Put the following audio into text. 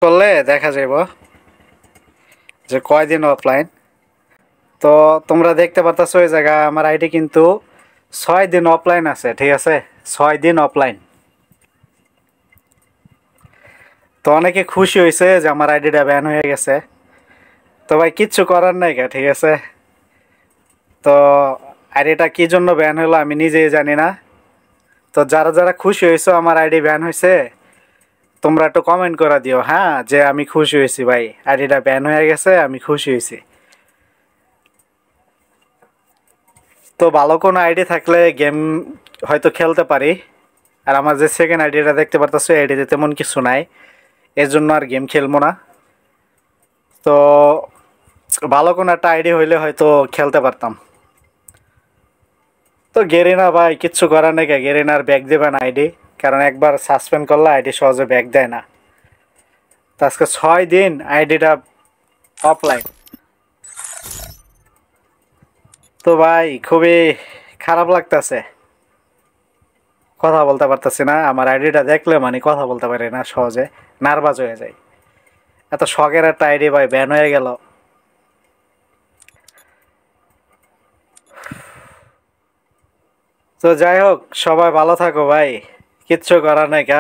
করলে দেখা যাইব যে কয়দিন অফলাইন। তো তোমরা দেখতে পারতেছো ওই জায়গা আমার আইডি কিন্তু 6 দিন অফলাইন আছে, ঠিক আছে? 6 দিন অফলাইন। তো অনেকে খুশি হয়েছে যে আমার আইডিটা ব্যান হয়ে গেছে। তো ভাই কিচ্ছু করার নাই কা, ঠিক আছে? তো আইডিটা কি জন্য ব্যান হলো আমি নিজেই জানি না। তো যারা যারা খুশি হয়েছো আমার আইডি ব্যান হয়েছে, তোমরা একটু কমেন্ট করে দিও, হ্যাঁ, যে আমি খুশি হয়েছি ভাই, আইডিটা ব্যান হয়ে গেছে, আমি খুশি হয়েছি। তো ভালো কোনো আইডি থাকলে গেম হয়তো খেলতে পারি। আর আমার যে সেকেন্ড আইডিটা দেখতে পারতেছো, আইডিতে তেমন কিছু নাই, এর জন্য আর গেম খেলবো না। তো ভালো কোনো একটা আইডি হইলে হয়তো খেলতে পারতাম। তো গেরিনা ভাই কিচ্ছু করার নেই, গেরিনার ব্যাক দেবে না আইডি, কারণ একবার সাসপেন্ড করলে আইডি সহজে ব্যাক দেয় না। তো আজকে 6 দিন আইডিটা অফলাইন। তো ভাই খুবই খারাপ লাগতেছে, কথা বলতে পারতেছি না। আমার আইডিটা দেখলে মানে কথা বলতে পারি না সহজে, নার্ভাস হয়ে যায়। এত শখের একটা আইডি ভাই ব্যান হয়ে গেল। তো যাই হোক, সবাই ভালো থাকো ভাই, কিচ্ছু করার নাই কা।